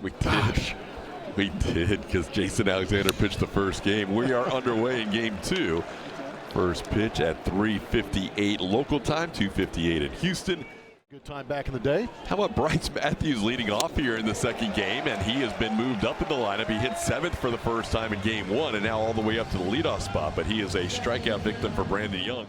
We did. We did, because Jason Alexander pitched the first game. We are underway in game 2. First pitch at 3:58 local time, 2:58 in Houston. Good time back in the day. How about Bryce Matthews leading off here in the second game, and he has been moved up in the lineup. He hit 7th for the first time in game 1, and now all the way up to the leadoff spot, but he is a strikeout victim for Brandon Young.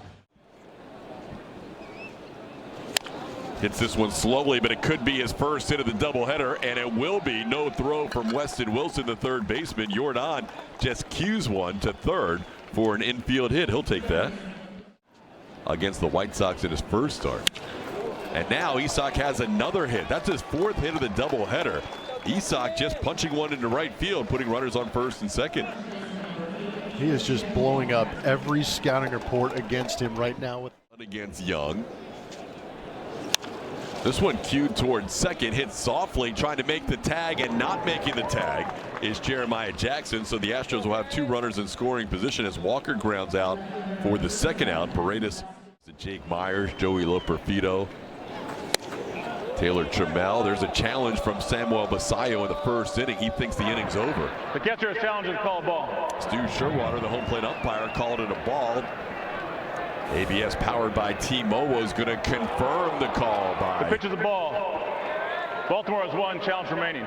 Hits this one slowly, but it could be his first hit of the doubleheader, and it will be. No throw from Weston Wilson, the third baseman. Jordan just cues one to third for an infield hit. He'll take that against the White Sox in his first start. And now Isak has another hit. That's his 4th hit of the doubleheader. Isak just punching one into right field, putting runners on first and second. He is just blowing up every scouting report against him right now. Against Young. This one cued towards second, hit softly, trying to make the tag, and not making the tag is Jeremiah Jackson. So the Astros will have 2 runners in scoring position as Walker grounds out for the second out. Paredes to Jake Myers, Joey Loperfido, Taylor Trammell. There's a challenge from Samuel Basayo in the first inning. He thinks the inning's over. The catcher is challenged and called ball. Stu Sherwater, the home plate umpire, called it a ball. ABS powered by T-Mobile is going to confirm the call by. The pitch is a ball. Baltimore has 1 challenge remaining.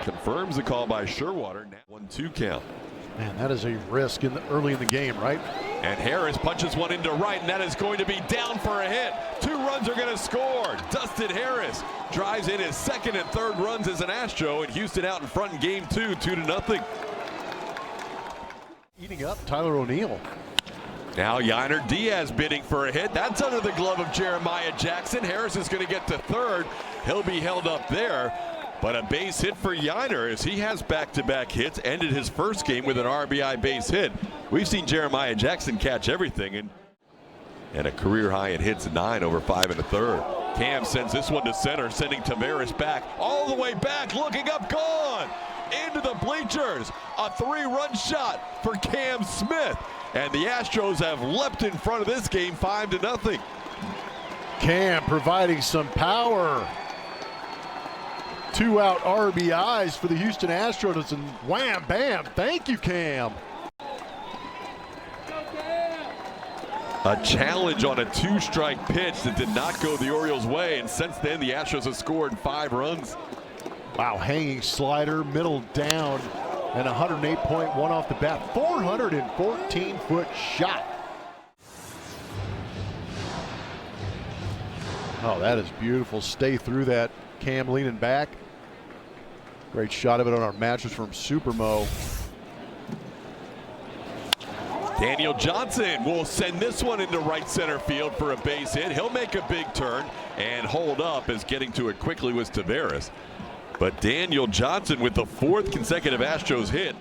Confirms the call by Sherwater. Now 1-2 count. Man, that is a risk early in the game, right? And Harris punches one into right, and that is going to be down for a hit. 2 runs are going to score. Dustin Harris drives in his 2nd and 3rd runs as an Astro, and Houston out in front in game 2, 2-0. Eating up Tyler O'Neill. Now Yainer Diaz bidding for a hit. That's under the glove of Jeremiah Jackson. Harris is going to get to third. He'll be held up there. But a base hit for Yainer as he has back-to-back hits. Ended his first game with an RBI base hit. We've seen Jeremiah Jackson catch everything. And a career high in hits, 9 over 5 1/3. Cam sends this one to center, sending Tavares back. All the way back, looking up, gone! Into the bleachers. A 3-run shot for Cam Smith. And the Astros have leapt in front of this game 5-0. Cam providing some power. 2-out RBIs for the Houston Astros, and wham, bam, thank you, Cam. A challenge on a 2-strike pitch that did not go the Orioles' way, and since then the Astros have scored 5 runs. Wow, hanging slider, middle down, and 108.1 off the bat. 414-foot shot. Oh, that is beautiful. Stay through that. Cam leaning back. Great shot of it on our mattress from Supermo. Daniel Johnson will send this one into right center field for a base hit. He'll make a big turn and hold up, as getting to it quickly was Tavares. But Daniel Johnson with the 4th consecutive Astros hit.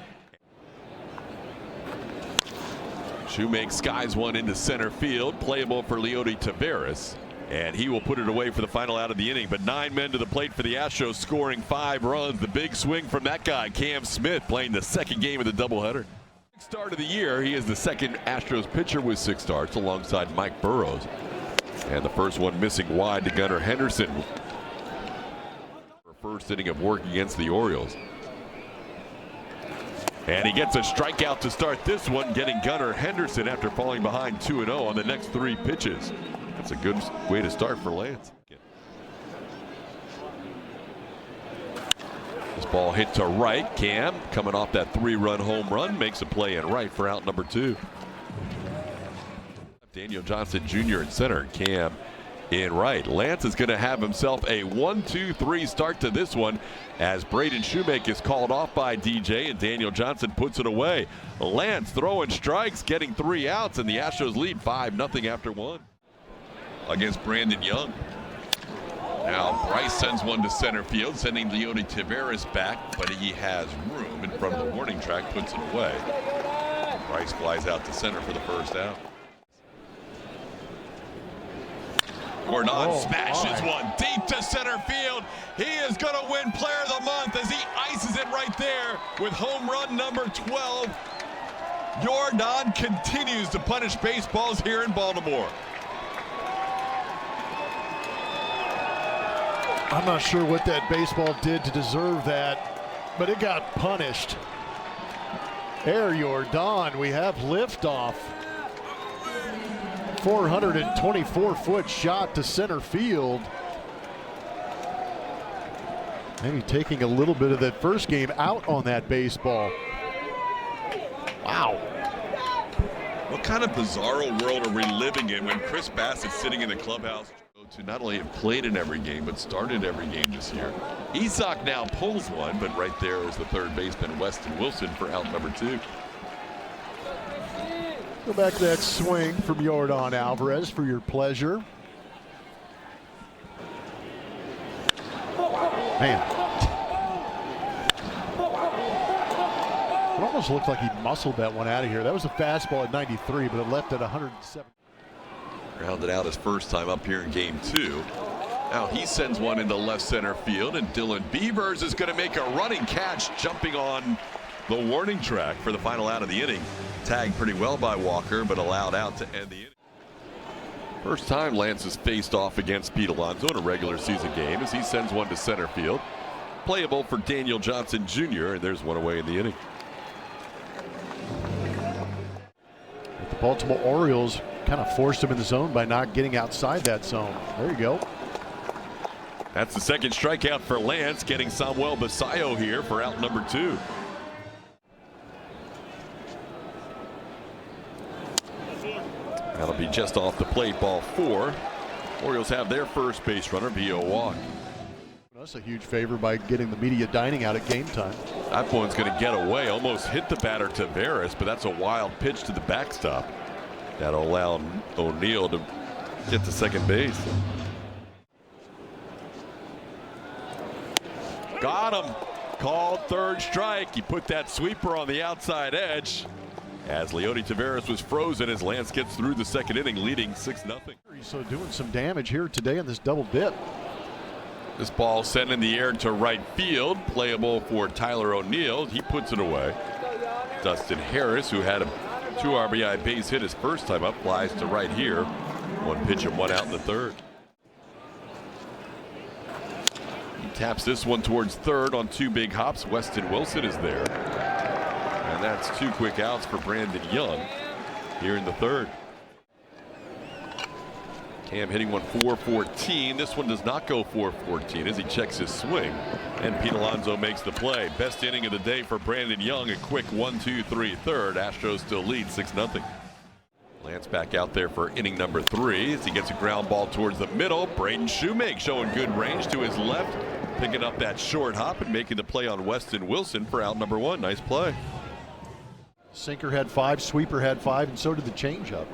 Shoemake skies one into center field, playable for Leody Tavares, and he will put it away for the final out of the inning. But 9 men to the plate for the Astros, scoring 5 runs. The big swing from that guy, Cam Smith, playing the 2nd game of the doubleheader. Start of the year, he is the 2nd Astros pitcher with 6 starts alongside Mike Burrows. And the first one missing wide to Gunnar Henderson. First inning of work against the Orioles. And he gets a strikeout to start this one, getting Gunnar Henderson after falling behind 2-0 on the next 3 pitches. That's a good way to start for Lance. This ball hit to right. Cam, coming off that 3-run home run, makes a play in right for out number 2. Daniel Johnson Jr. in center, Cam in right. Lance is going to have himself a 1-2-3 start to this one, as Braden Shoemake is called off by DJ and Daniel Johnson puts it away. Lance throwing strikes, getting 3 outs, and the Astros lead 5-0 after 1 against Brandon Young. Now Bryce sends one to center field, sending Leody Tavares back, but he has room in front of the warning track, puts it away. Bryce flies out to center for the first out. Jordan smashes one deep to center field. He is going to win Player of the Month as he ices it right there with home run number 12. Jordan continues to punish baseballs here in Baltimore. I'm not sure what that baseball did to deserve that. but it got punished. Air Jordan, we have liftoff. 424-foot shot to center field. Maybe taking a little bit of that first game out on that baseball. Wow. What kind of bizarro world are we living in when Chris Bassett's sitting in the clubhouse to not only have played in every game, but started every game this year? Isak now pulls one, but right there is the third baseman, Weston Wilson, for out number 2. Go back to that swing from Jordan Alvarez for your pleasure. Man. It almost looked like he muscled that one out of here. That was a fastball at 93, but it left at 107. Rounded out his first time up here in game 2. Now he sends one into left center field, and Dylan Beavers is going to make a running catch, jumping on the warning track for the final out of the inning. Tagged pretty well by Walker, but allowed out to end the inning. First time Lance has faced off against Pete Alonso in a regular season game as he sends one to center field. Playable for Daniel Johnson Jr., and there's one away in the inning. The Baltimore Orioles kind of forced him in the zone by not getting outside that zone. There you go. That's the second strikeout for Lance, getting Samuel Basayo here for out number 2. That'll be just off the plate, ball 4. Orioles have their first base runner via walk. That's a huge favor by getting the media dining out at game time. That one's going to get away, almost hit the batter Tavares, but that's a wild pitch to the backstop. That'll allow O'Neill to get to second base. Got him. Called third strike. He put that sweeper on the outside edge as Leody Taveras was frozen as Lance gets through the second inning, leading 6-0. So doing some damage here today in this double dip. This ball sent in the air to right field, playable for Tyler O'Neill. He puts it away. Dustin Harris, who had a 2 RBI base hit his first time up, flies to right here. 1 pitch and 1 out in the third. He taps this one towards third on 2 big hops. Weston Wilson is there. And that's 2 quick outs for Brandon Young here in the third. Cam hitting one 414. This one does not go 414 as he checks his swing. And Pete Alonso makes the play. Best inning of the day for Brandon Young. A quick 1-2-3 third. Astros still lead 6-0. Lance back out there for inning number 3 as he gets a ground ball towards the middle. Braden Shoemake showing good range to his left. Picking up that short hop and making the play on Weston Wilson for out number 1. Nice play. Sinker had 5, sweeper had 5, and so did the changeup.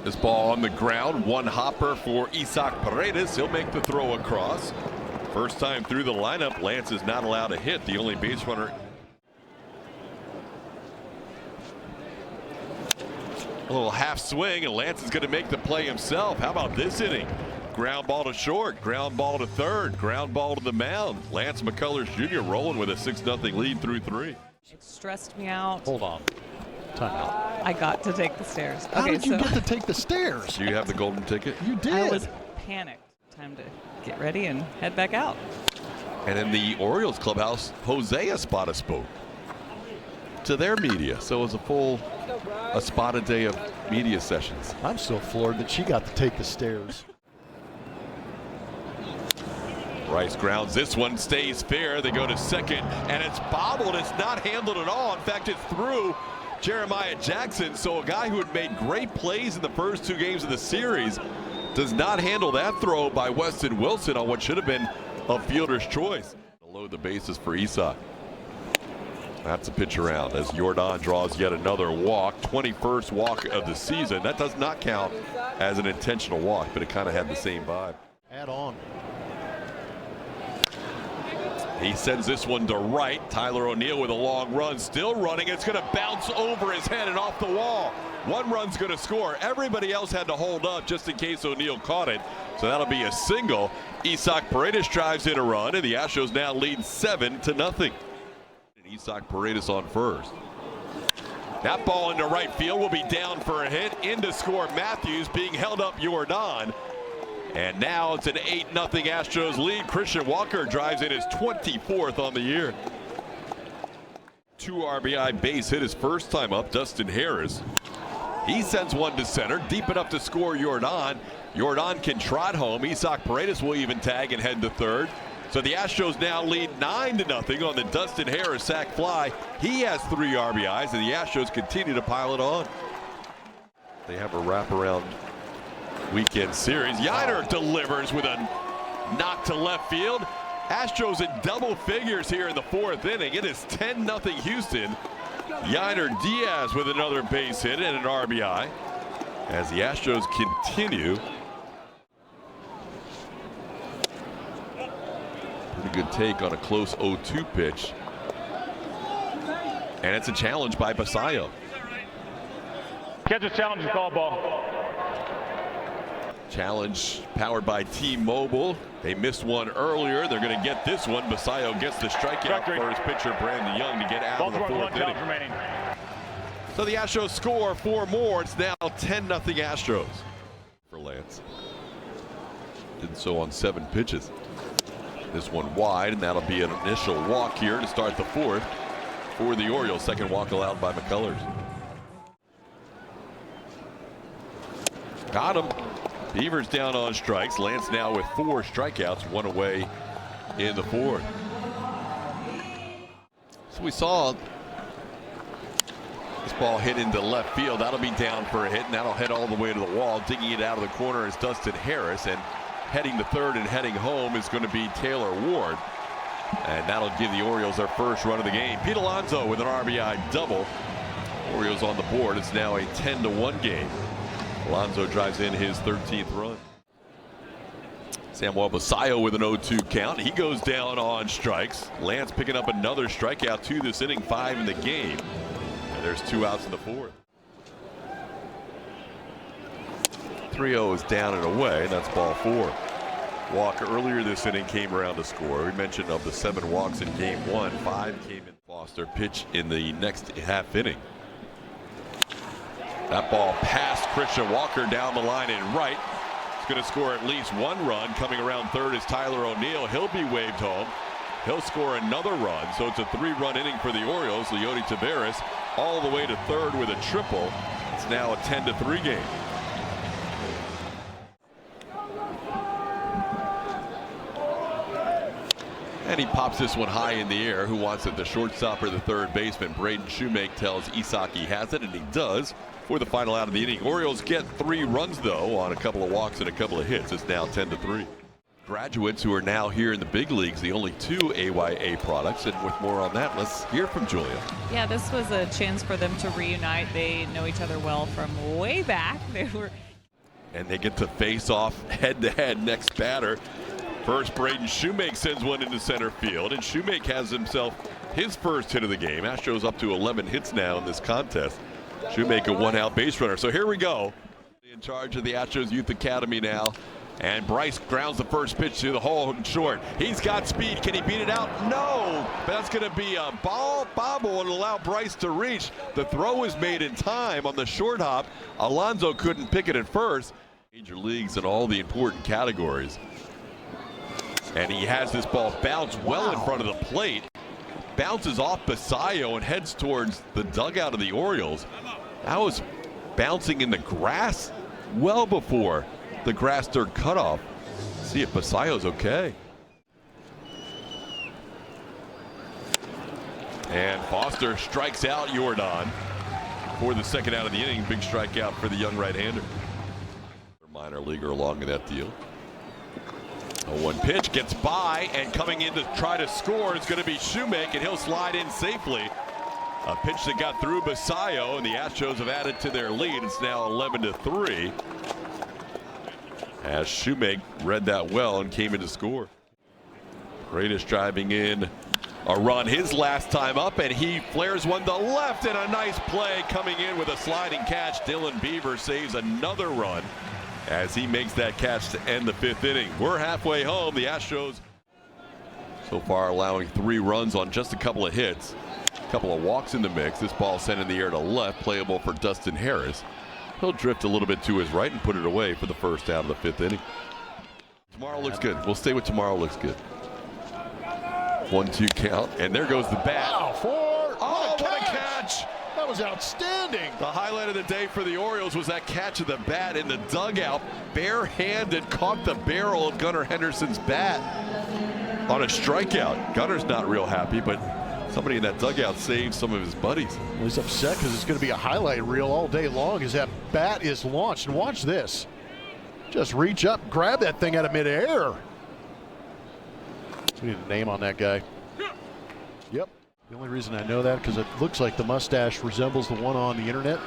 This ball on the ground, 1 hopper for Isaac Paredes. He'll make the throw across. First time through the lineup, Lance is not allowed to hit. The only base runner. A little half swing, and Lance is going to make the play himself. How about this inning? Ground ball to short, ground ball to third, ground ball to the mound. Lance McCullers Jr. rolling with a 6-0 lead through 3. It stressed me out. Hold on. Timeout. I got to take the stairs. How did you get to take the stairs? Do you have the golden ticket? You did. I was panicked. Time to get ready and head back out. And in the Orioles clubhouse, Jose Espada spoke to their media. So it was a spot a day of media sessions. I'm still floored that she got to take the stairs. Rice grounds this one, stays fair. They go to second, and it's bobbled. It's not handled at all. In fact, it's through Jeremiah Jackson. So a guy who had made great plays in the first 2 games of the series does not handle that throw by Weston Wilson on what should have been a fielder's choice. Load the bases for Isak. That's a pitch around as Jordan draws yet another walk. 21st walk of the season. That does not count as an intentional walk, but it kind of had the same vibe. Add on. He sends this one to right. Tyler O'Neill with a long run, still running. It's going to bounce over his head and off the wall. 1 run's going to score. Everybody else had to hold up just in case O'Neill caught it. So that'll be a single. Isaac Paredes drives in a run, and the Astros now lead 7-0. And Isaac Paredes on first. That ball into right field will be down for a hit. In to score Matthews, being held up Jordan. And now it's an 8-0 Astros lead. Christian Walker drives in his 24th on the year. 2 RBI base hit his first time up. Dustin Harris. He sends one to center, deep enough to score Jordan. Jordan can trot home. Isaac Paredes will even tag and head to third. So the Astros now lead 9-0 on the Dustin Harris sac fly. He has 3 RBIs, and the Astros continue to pile it on. They have a wraparound weekend series. Yiner delivers with a knock to left field. Astros in double figures here in the 4th inning. It is 10-0 Houston. Yiner Diaz with another base hit and an RBI as the Astros continue. Pretty good take on a close 0-2 pitch. And it's a challenge by Basayo. Catcher's challenge is called ball. Challenge powered by T-Mobile. They missed one earlier. They're going to get this one. Basayo gets the strikeout for his pitcher Brandon Young to get out of the 4th inning. So the Astros score 4 more. It's now 10-0 Astros for Lance. Did so on 7 pitches. This one wide, and that'll be an initial walk here to start the 4th for the Orioles. Second walk allowed by McCullers. Got him. Beavers down on strikes. Lance now with 4 strikeouts, 1 away in the 4th. So we saw this ball hit into left field. That'll be down for a hit, and that'll head all the way to the wall. Digging it out of the corner is Dustin Harris, and heading to third and heading home is going to be Taylor Ward. And that'll give the Orioles their first run of the game. Pete Alonso with an RBI double. Orioles on the board. It's now a 10-1 game. Alonso drives in his 13th run. Samuel Basayo with an 0-2 count. He goes down on strikes. Lance picking up another strikeout, 2 this inning, 5 in the game. And there's 2 outs in the 4th. 3-0 is down and away. That's ball 4. Walk earlier this inning came around to score. We mentioned of the 7 walks in game 1, 5 came in. Foster pitch in the next half inning. That ball past Christian Walker down the line and right. It's going to score at least 1 run. Coming around third is Tyler O'Neill. He'll be waved home. He'll score another run. So it's a 3-run inning for the Orioles. Leody Taveras all the way to third with a triple. It's now a 10-3 game. And he pops this one high in the air. Who wants it? The shortstop or the third baseman? Braden Shoemake tells Isak he has it, and he does for the final out of the inning. Orioles get 3 runs, though, on a couple of walks and a couple of hits. It's now 10-3. Graduates who are now here in the big leagues, the only 2 AYA products. And with more on that, let's hear from Julia. Yeah, this was a chance for them to reunite. They know each other well from way back. And they get to face off head-to-head next batter. First, Braden Shoemake sends one into center field, and Shoemake has himself his first hit of the game. Astros up to 11 hits now in this contest. Shoemake a 1-out base runner. So here we go. In charge of the Astros Youth Academy now. And Bryce grounds the first pitch to the hole and short. He's got speed. Can he beat it out? No. But that's going to be a ball bobble and allow Bryce to reach. The throw was made in time on the short hop. Alonso couldn't pick it at first. Major leagues in all the important categories. And he has this ball bounce well in front of the plate. Bounces off Basayo and heads towards the dugout of the Orioles. That was bouncing in the grass well before the grass dirt cutoff. See if Basayo's okay. And Foster strikes out Jordan for the second out of the inning. Big strikeout for the young right-hander. Minor leaguer along in that deal. A 1 pitch gets by, and coming in to try to score is going to be Shoemake, and he'll slide in safely. A pitch that got through Basayo, and the Astros have added to their lead. It's now 11-3. As Shoemake read that well and came in to score. Paredes driving in a run his last time up, and he flares one to left, and a nice play coming in with a sliding catch. Dylan Beaver saves another run as he makes that catch to end the 5th inning. We're halfway home. The Astros so far allowing 3 runs on just a couple of hits. A couple of walks in the mix. This ball sent in the air to left, playable for Dustin Harris. He'll drift a little bit to his right and put it away for the first out of the 5th inning. Tomorrow looks good. We'll stay with tomorrow looks good. 1-2 count, and there goes the bat. Wow, four. Oh, what a catch! That was outstanding. The highlight of the day for the Orioles was that catch of the bat in the dugout. Barehanded caught the barrel of Gunnar Henderson's bat on a strikeout. Gunner's not real happy, but somebody in that dugout saved some of his buddies. Well, he's upset because it's going to be a highlight reel all day long as that bat is launched. And watch this. Just reach up, grab that thing out of midair. We need a name on that guy. Yep. The only reason I know that because it looks like the mustache resembles the one on the internet.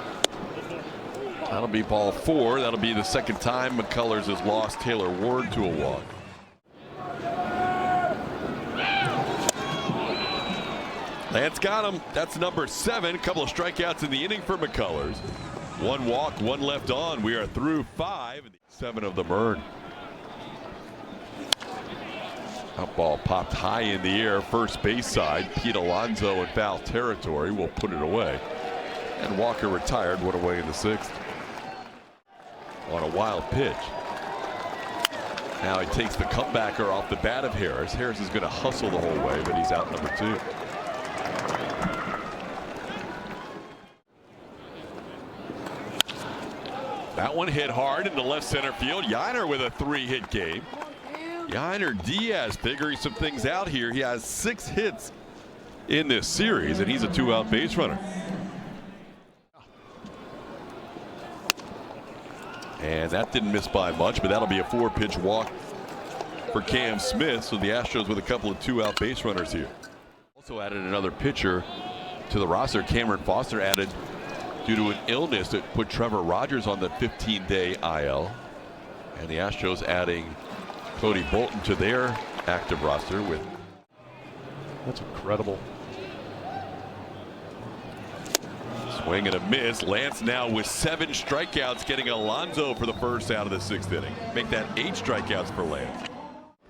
That'll be ball 4. That'll be the second time McCullers has lost Taylor Ward to a walk. Lance got him. That's number 7. A couple of strikeouts in the inning for McCullers. 1 walk, 1 left on. We are through 5. 7 of them earned. That ball popped high in the air, first base side. Pete Alonso in foul territory will put it away. And Walker retired, went away in the 6th. On a wild pitch. Now he takes the comebacker off the bat of Harris. Harris is going to hustle the whole way, but he's out number 2. That one hit hard into left center field. Yiner with a 3-hit game. Yiner Diaz figuring some things out here. He has 6 hits in this series, and he's a 2-out base runner. And that didn't miss by much, but that'll be a 4-pitch walk for Cam Smith. So the Astros with a couple of 2-out base runners here. Also added another pitcher to the roster. Cameron Foster added due to an illness that put Trevor Rogers on the 15-day IL. And the Astros adding Cody Bolton to their active roster with. That's incredible. Swing and a miss. Lance now with 7 strikeouts, getting Alonso for the first out of the 6th inning. Make that 8 strikeouts for Lance.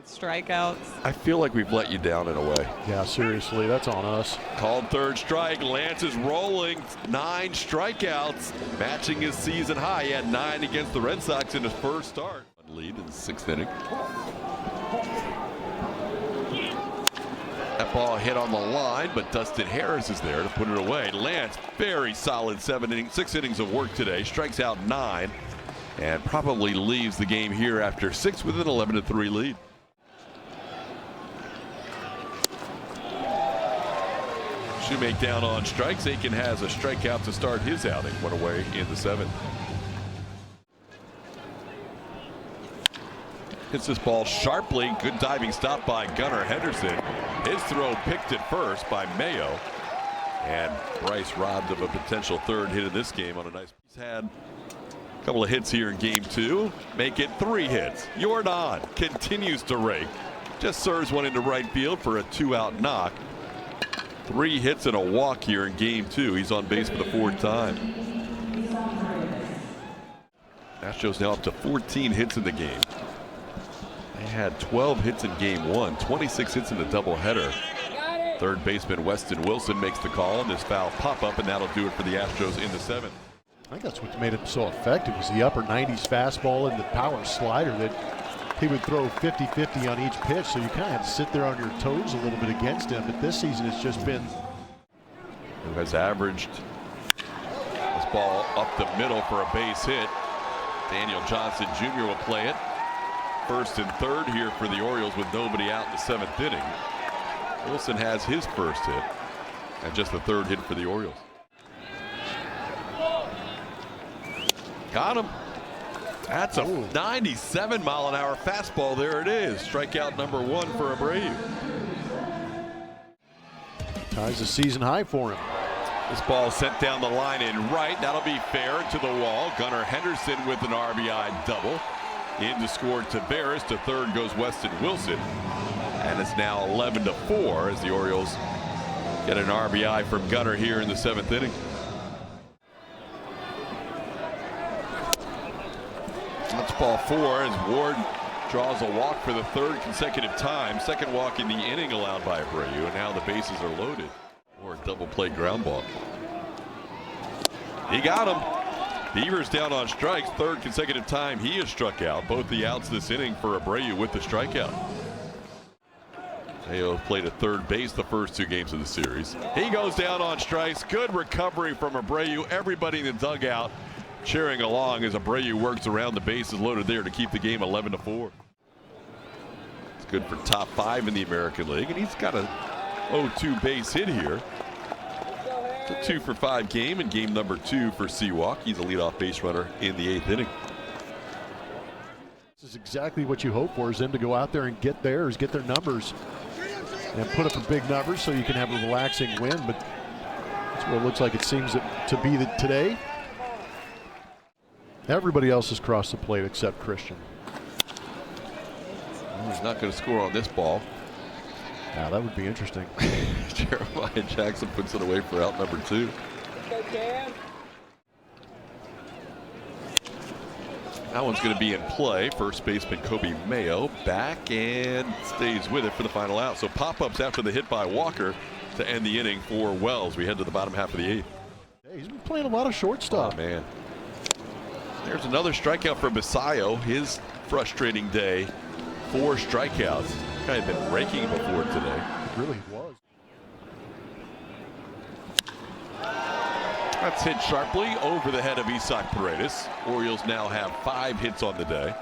Strikeouts. I feel like we've let you down in a way. Yeah, seriously, that's on us. Called 3rd strike. Lance is rolling. 9 strikeouts, matching his season high. He had 9 against the Red Sox in his first start. Lead in the 6th inning. That ball hit on the line, but Dustin Harris is there to put it away. Lance, very solid 6 innings of work today. Strikes out 9 and probably leaves the game here after 6 with an 11-3 lead. Shoemake down on strikes. Aiken has a strikeout to start his outing. One away in the 7th. Hits this ball sharply. Good diving stop by Gunnar Henderson. His throw picked at first by Mayo. And Bryce robbed of a potential 3rd hit of this game on a nice. He's had a couple of hits here in game 2. Make it 3 hits. Jordan continues to rake. Just serves one into right field for a 2-out knock. 3 hits and a walk here in game 2. He's on base for the 4th time. Astros now up to 14 hits in the game. They had 12 hits in game 1, 26 hits in the doubleheader. 3rd baseman Weston Wilson makes the call on this foul pop-up, and that'll do it for the Astros in the 7th. I think that's what made him so effective was the upper 90s fastball and the power slider that he would throw 50-50 on each pitch, so you kind of had to sit there on your toes a little bit against him. But this season it's just been. Who has averaged this ball up the middle for a base hit. Daniel Johnson Jr. will play it. 1st and 3rd here for the Orioles with nobody out in the 7th inning. Wilson has his 1st hit and just the 3rd hit for the Orioles. Got him. That's a 97-mile-an-hour fastball. There it is. Strikeout number 1 for Abreu. Ties the season high for him. This ball sent down the line in right. That'll be fair to the wall. Gunnar Henderson with an RBI double. In to score Taveras. To 3rd goes Weston Wilson. And it's now 11-4 as the Orioles get an RBI from Gunnar here in the 7th inning. That's ball 4 as Ward draws a walk for the 3rd consecutive time. 2nd walk in the inning allowed by Abreu, and now the bases are loaded. Or a double play ground ball. He got him. Beavers down on strikes, third consecutive time he has struck out. Both the outs this inning for Abreu with the strikeout. Mayo played at third base the first 2 games of the series. He goes down on strikes. Good recovery from Abreu. Everybody in the dugout cheering along as Abreu works around the bases loaded there to keep the game 11-4. It's good for top 5 in the American League, and he's got a 0-2 base hit here. It's a 2-for-5 game in game number 2 for Seawalk. He's a leadoff base runner in the 8th inning. This is exactly what you hope for, is them to go out there and get theirs, get their numbers, and put up a big number so you can have a relaxing win. But that's what it looks like it seems to be today. Everybody else has crossed the plate except Christian. He's not going to score on this ball. Yeah, that would be interesting. Jeremiah Jackson puts it away for out number 2. That one's going to be in play. First baseman Kobe Mayo back and stays with it for the final out. So pop-ups after the hit by Walker to end the inning for Wells. We head to the bottom half of the 8th. Hey, he's been playing a lot of shortstop. Oh, man. There's another strikeout for Basayo. His frustrating day. 4 strikeouts. Kind of been raking before today. It really was. That's hit sharply over the head of Isaac Paredes. Orioles now have 5 hits on the day.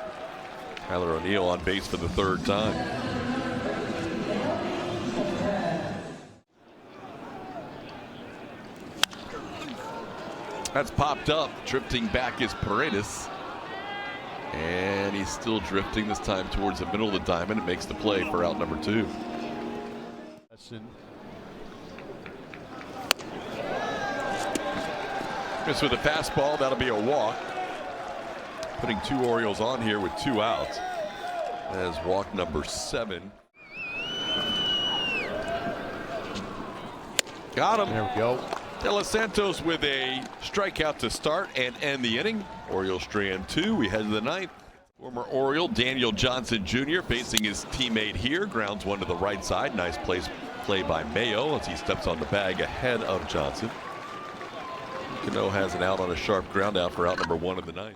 Tyler O'Neill on base for the 3rd time. That's popped up. Drifting back is Paredes. And he's still drifting, this time towards the middle of the diamond. It makes the play for out number 2. Miss with a fastball. That'll be a walk. Putting 2 Orioles on here with 2 outs. As walk number 7. Got him. There we go. De Los Santos with a strikeout to start and end the inning. Orioles strand 2. We head to the 9th. Former Oriole Daniel Johnson Jr. facing his teammate here. Grounds one to the right side. Nice play by Mayo as he steps on the bag ahead of Johnson. Cano has an out on a sharp ground out for out number 1 in the 9th.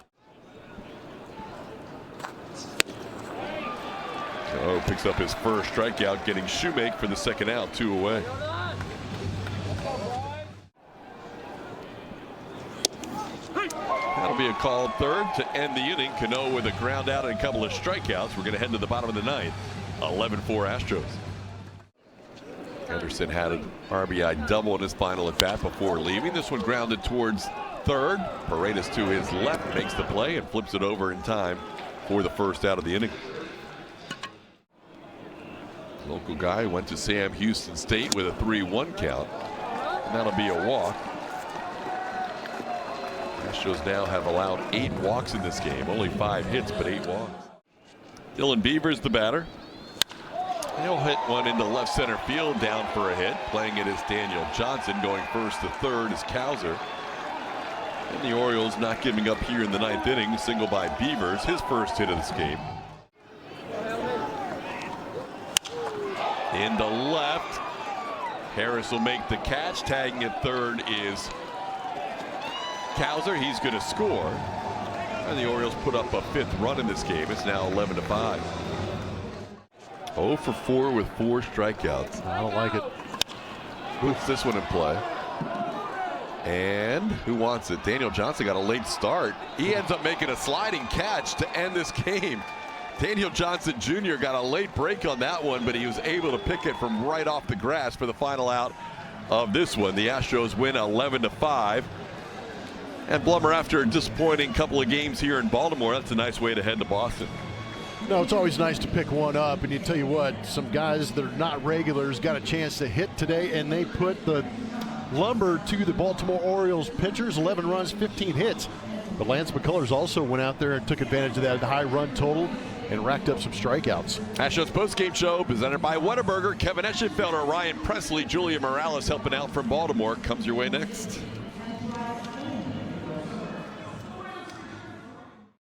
Cano picks up his first strikeout, getting Shoemake for the 2nd out, 2 away. That'll be a called 3rd to end the inning. Cano with a ground out and a couple of strikeouts. We're going to head to the bottom of the 9th. 11-4 Astros. Anderson had an RBI double in his final at bat before leaving. This one grounded towards 3rd. Paredes to his left makes the play and flips it over in time for the 1st out of the inning. Local guy went to Sam Houston State with a 3-1 count. And that'll be a walk. Astros now have allowed 8 walks in this game. Only 5 hits, but 8 walks. Dylan Beavers, the batter. He'll hit one into left center field, down for a hit. Playing it is Daniel Johnson. Going first to 3rd is Cowser. And the Orioles not giving up here in the 9th inning. Single by Beavers, his first hit of this game. Into left. Harris will make the catch. Tagging at 3rd is Cowser. He's going to score. And the Orioles put up a 5th run in this game. It's now 11-5. 0 for 4 with 4 strikeouts. I don't like it. Puts this one in play. And who wants it? Daniel Johnson got a late start. He ends up making a sliding catch to end this game. Daniel Johnson Jr. got a late break on that one, but he was able to pick it from right off the grass for the final out of this one. The Astros win 11-5. And Blummer, after a disappointing couple of games here in Baltimore, that's a nice way to head to Boston. No, it's always nice to pick one up, and you tell you what, some guys that are not regulars got a chance to hit today, and they put the lumber to the Baltimore Orioles pitchers. 11 runs, 15 hits. But Lance McCullers also went out there and took advantage of that high run total and racked up some strikeouts. Astros postgame show presented by Whataburger. Kevin Eschenfelder, Ryan Presley, Julia Morales helping out from Baltimore comes your way next.